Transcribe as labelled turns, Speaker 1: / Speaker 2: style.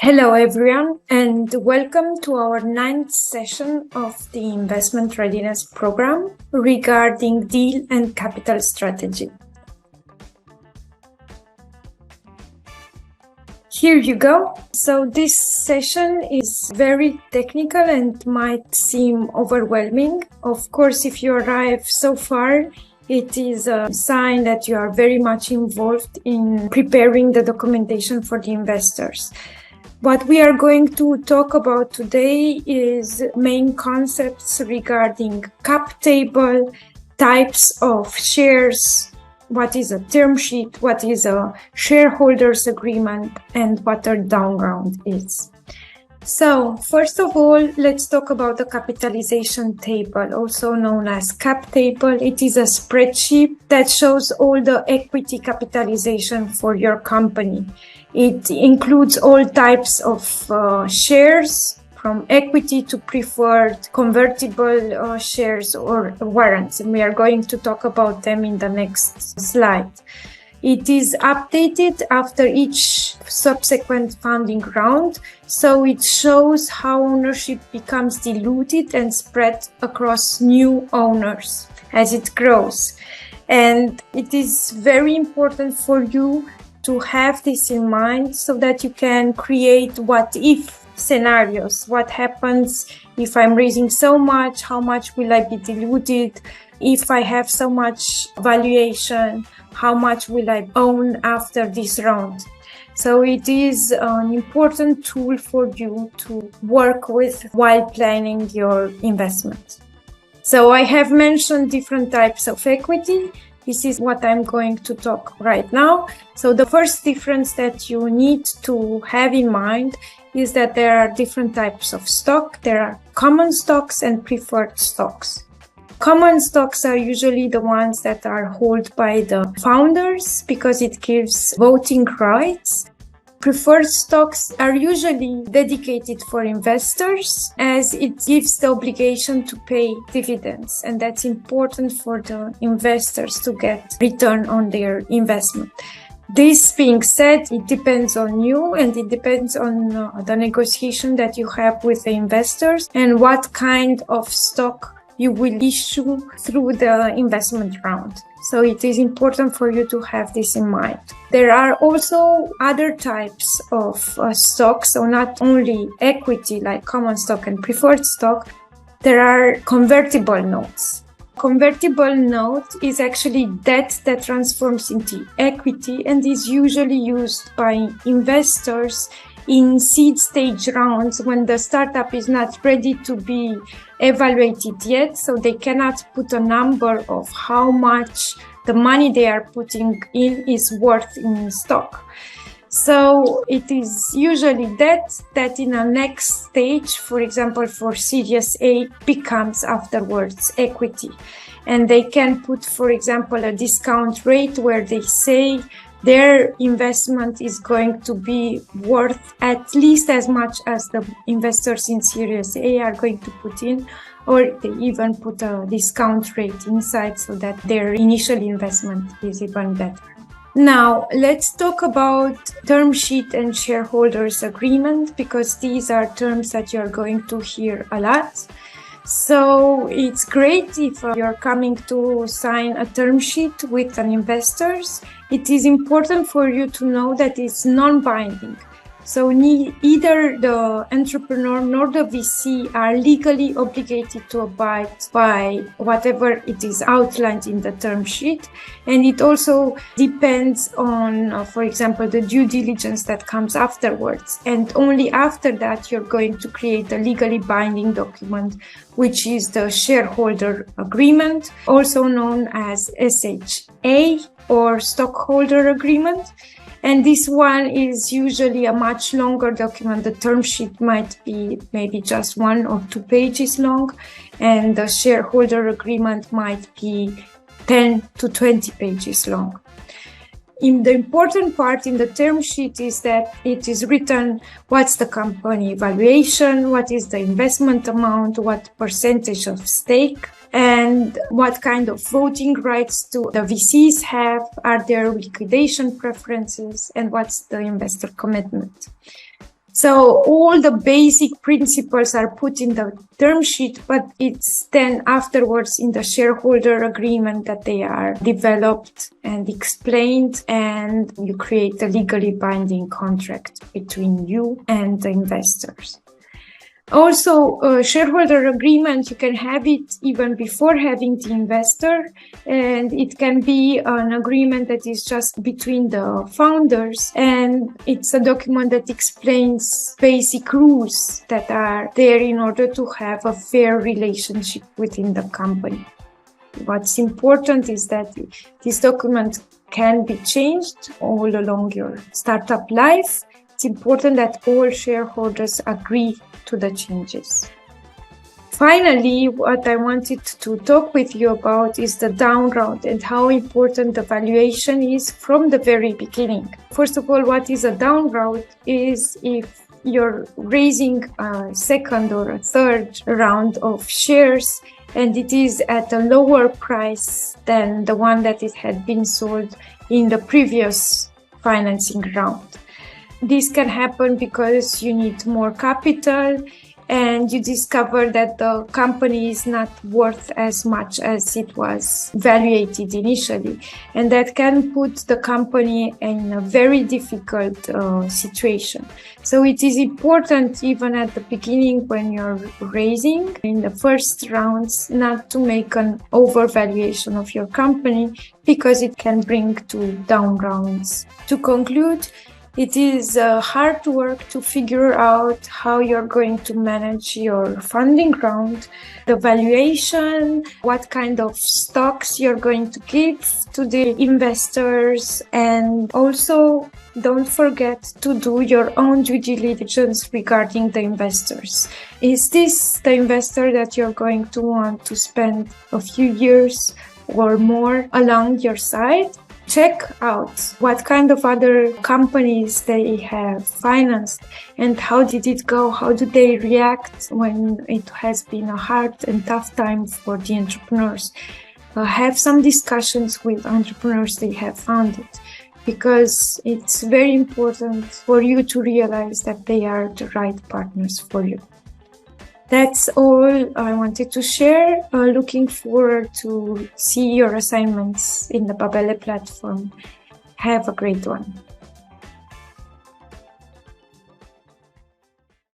Speaker 1: Hello everyone, and welcome to our 9th session of the Investment Readiness program regarding deal and capital strategy. Here you go. So this session is very technical and might seem overwhelming. Of course, if you arrive so far, it is a sign that you are very much involved in preparing the documentation for the investors. What we are going to talk about today is main concepts regarding cap table, types of shares, what is a term sheet, what is a shareholders agreement, and what a down round is. So, first of all, let's talk about the capitalization table, also known as cap table. It is a spreadsheet that shows all the equity capitalization for your company. It includes all types of shares, from equity to preferred, convertible shares or warrants, and we are going to talk about them in the next slide. It is updated after each subsequent funding round, so it shows how ownership becomes diluted and spread across new owners as it grows. And it is very important for you to have this in mind so that you can create what-if scenarios. What happens if I'm raising so much? How much will I be diluted? If I have so much valuation, how much will I own after this round? So it is an important tool for you to work with while planning your investment. So I have mentioned different types of equity. This is what I'm going to talk right now. So the first difference that you need to have in mind is that there are different types of stock. There are common stocks and preferred stocks. Common stocks are usually the ones that are held by the founders because it gives voting rights. Preferred stocks are usually dedicated for investors as it gives the obligation to pay dividends, and that's important for the investors to get return on their investment. This being said, it depends on you and it depends on the negotiation that you have with the investors and what kind of stock you will issue through the investment round. So it is important for you to have this in mind. There are also other types of stocks, so not only equity like common stock and preferred stock. There are convertible notes. Convertible note is actually debt that transforms into equity and is usually used by investors in seed stage rounds when the startup is not ready to be evaluated yet, so they cannot put a number of how much the money they are putting in is worth in stock. So it is usually debt that in a next stage, for example, for Series A, becomes afterwards equity. And they can put, for example, a discount rate where they say their investment is going to be worth at least as much as the investors in Series A are going to put in, or they even put a discount rate inside so that their initial investment is even better. Now, let's talk about term sheet and shareholders agreement, because these are terms that you're going to hear a lot. So it's great if you're coming to sign a term sheet with an investors. It is important for you to know that it's non-binding. So neither the entrepreneur nor the VC are legally obligated to abide by whatever it is outlined in the term sheet. And it also depends on, for example, the due diligence that comes afterwards. And only after that, you're going to create a legally binding document, which is the shareholder agreement, also known as SHA or stockholder agreement. And this one is usually a much longer document. The term sheet might be maybe just 1 or 2 pages long, and the shareholder agreement might be 10 to 20 pages long. The important part in the term sheet is that it is written what's the company valuation, what is the investment amount, what percentage of stake, and what kind of voting rights do the VCs have, are there liquidation preferences, and what's the investor commitment. So all the basic principles are put in the term sheet, but it's then afterwards in the shareholder agreement that they are developed and explained, and you create a legally binding contract between you and the investors. Also, a shareholder agreement, you can have it even before having the investor, and it can be an agreement that is just between the founders, and it's a document that explains basic rules that are there in order to have a fair relationship within the company. What's important is that this document can be changed all along your startup life. It's important that all shareholders agree to the changes. Finally, what I wanted to talk with you about is the down round and how important the valuation is from the very beginning. First of all, what is a down round is if you're raising a second or a third round of shares and it is at a lower price than the one that it had been sold in the previous financing round. This can happen because you need more capital and you discover that the company is not worth as much as it was valuated initially. And that can put the company in a very difficult situation. So it is important, even at the beginning when you're raising, in the first rounds, not to make an overvaluation of your company because it can bring to down rounds. To conclude, it is hard work to figure out how you're going to manage your funding round, the valuation, what kind of stocks you're going to give to the investors, and also don't forget to do your own due diligence regarding the investors. Is this the investor that you're going to want to spend a few years or more along your side? Check out what kind of other companies they have financed and how did it go, how do they react when it has been a hard and tough time for the entrepreneurs. Have some discussions with entrepreneurs they have founded, because it's very important for you to realize that they are the right partners for you. That's all I wanted to share. Looking forward to see your assignments in the Babele platform. Have a great one.